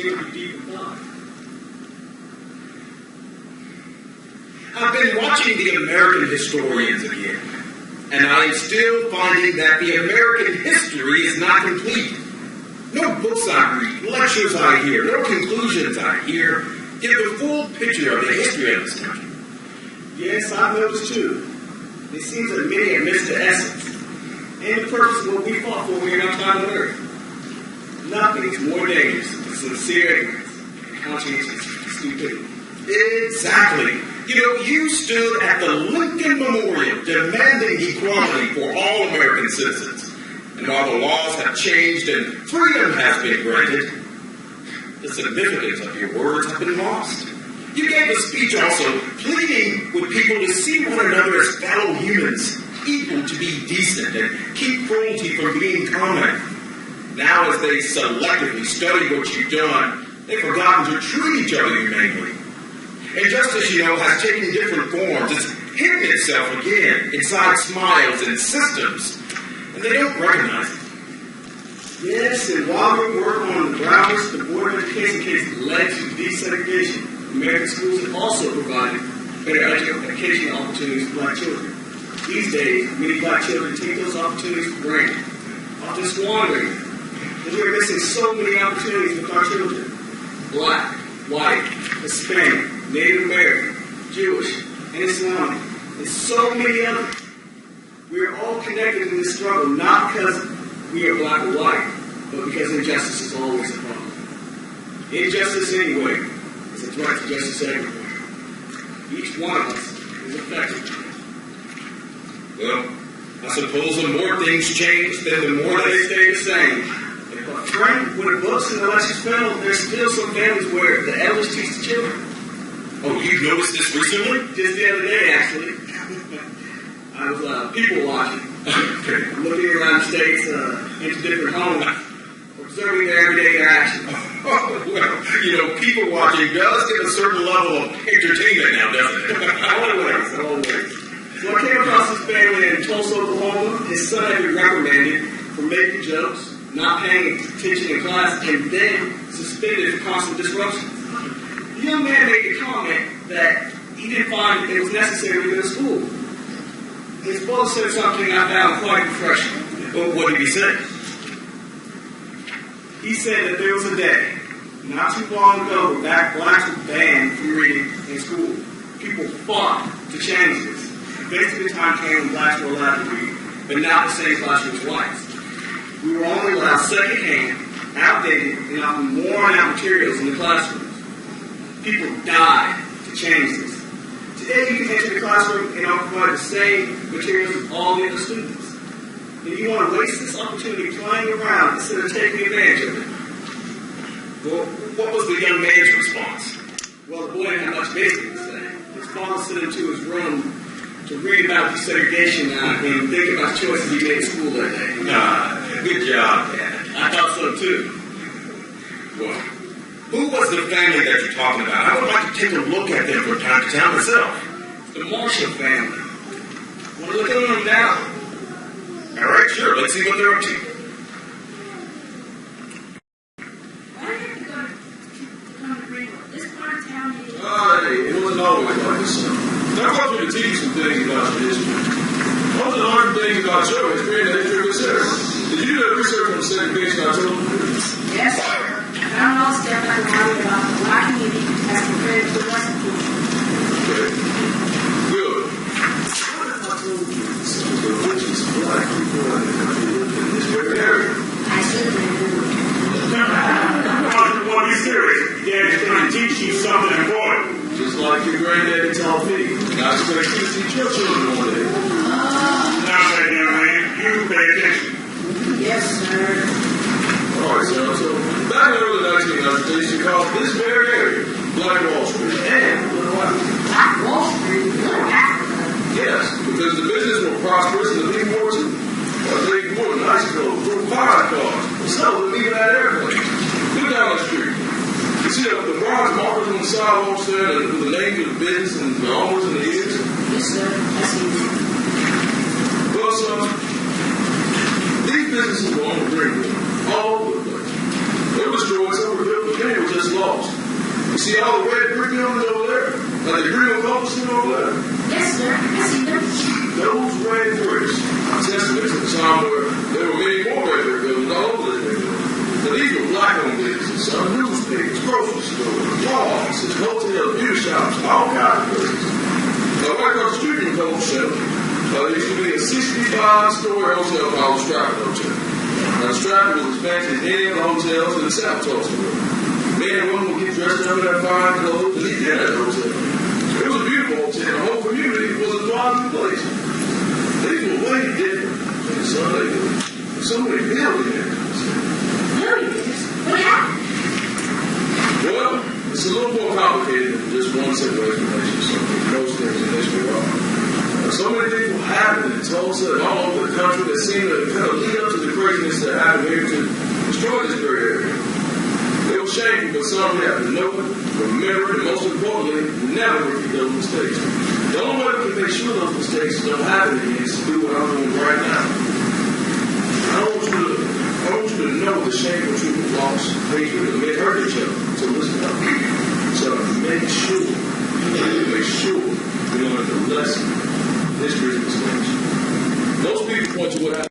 seem to be deep in thought. I've been watching the American historians again, and I am still finding that the American history is not complete. No books I read, lectures I hear, no conclusions I hear give the full picture of the history of this country. Yes, I've noticed too. It seems that many have missed the essence and the purpose of what we fought for here on time on earth. Nothing is more dangerous than sincere ignorance and conscientious stupidity. Exactly. You know, you stood at the Lincoln Memorial demanding equality for all American citizens. And while the laws have changed and freedom has been granted, the significance of your words have been lost. You gave a speech also pleading with people to see one another as fellow humans, equal to be decent and keep cruelty from being common. Now as they selectively study what you've done, they've forgotten to treat each other humanely. Injustice, you know, has taken different forms. It's hidden itself again inside smiles and systems, and they don't recognize it. Yes, and while we work on the grounds the Board of Education case led to desegregation, American schools have also provided better educational opportunities for black children. These days, many black children take those opportunities for granted, often squandering them. And we are missing so many opportunities with our children. Black, white, Hispanic, Native American, Jewish, and Islamic, and so many others. We are all connected in this struggle, not because we are black or white, but because injustice is always a problem. Injustice anyway is a threat to justice everywhere. Each one of us is affected by it. Well, I suppose the more things change, then the more they stay the same. If a friend, when the books and the lectures fail, there's still some families where the elders teach the children. Oh, you've noticed this recently? Just the other day, actually. I was people watching, looking around the states into different homes, observing their everyday interactions. Oh, well, you know, people watching does get a certain level of entertainment now, doesn't it? Always. So I came across this family in Tulsa, Oklahoma. His son had been reprimanded for making jokes, not paying attention in class, and then suspended for constant disruption. The young man made the comment that he didn't find it was necessary to go to school. His father said something I found quite refreshing. Well, what did he say? He said that there was a day, not too long ago, where blacks were banned from reading in school. People fought to change this. Basically, the time came when blacks were allowed to read, but not the same classroom as whites. We were only allowed secondhand, outdated, and often worn-out materials in the classrooms. People died to change this. Today, you can enter the classroom and provide the same materials as all the other students. And you want to waste this opportunity playing around instead of taking advantage of it. Well, what was the young man's response? Well, the boy didn't have much basic to say. His father sent him to his room to read about desegregation and think about choices he made at school that day. Good job, Dad. I thought so, too. Well, who was the family that you're talking about? I would like to take a look at them from time to time myself. The Marshall family. Want to look at them now? All right, sure. Let's see what they're up to. Why did you come to Greenwood? This part of town is... It wasn't always like this. I want you to teach some things about your history. I want you to learn things about your history and the history of this area. Did you do the research on the segregation I told you? Yes, sir. I found all the stuff I wanted about the black community as compared to the Western community. Okay. Good. Some of the richest black people in the country live in this very area. I should have been. Well, be serious. Dad's trying to teach you something important. Just like your granddaddy taught me. I expect you to teach your children one day. Now, that young man, you pay attention. Yes, sir. All right, sir. So, back in the early 1900s, they used to call this very area Black Wall Street. And Little Africa. Black Wall Street? Little Africa? Yes, because the business were prosperous and the people were too. They more than nice clothes, drove fire cars, some of them even had airplanes. Look down the street. You see the bronze markers on the sidewalks there with the names of the business and the owners and the years? Yes, sir. I see that. Well, son, these businesses were on the Greenwood, all over the place. They were destroyed, some were built, but many were just lost. You see all the red brick buildings over there? Like the Greenwood Culture Center over there? Yes, sir. I see them. Those red bricks are testaments to the time where there were many more red brick buildings all over this neighborhood. But these were black-owned businesses, some newspapers, grocery stores, law offices, hotels, beauty shops, all kinds of places. Now, right across the street from the Culture Center, there used to be a 65-story hotel called the Stratford Hotel. Now, the Stratford was expansion in any of the hotels in the South Tulsa area. Men and women would get dressed up in their fine clothes and eat dinner at the hotel. It was a beautiful hotel. The whole community was a thriving place. These were way different than some neighborhoods. So many billionaires. Millionaires? What happened? Well, it's a little more complicated than just one simple explanation. So most things in history are. So many people happened in Tulsa and all over the country that seem to kind of lead up to the craziness that happened here to destroy this great area. It was shameful, but some we have to know it, remember it, and most importantly, never repeat those mistakes. The only way we can make sure those mistakes don't happen again is to do what I'm doing right now. I want you to know the shameful truth of loss, hatred, and they hurt each other. So listen up. So make sure we learn the lesson. History is mistakes. Most people point to what happened.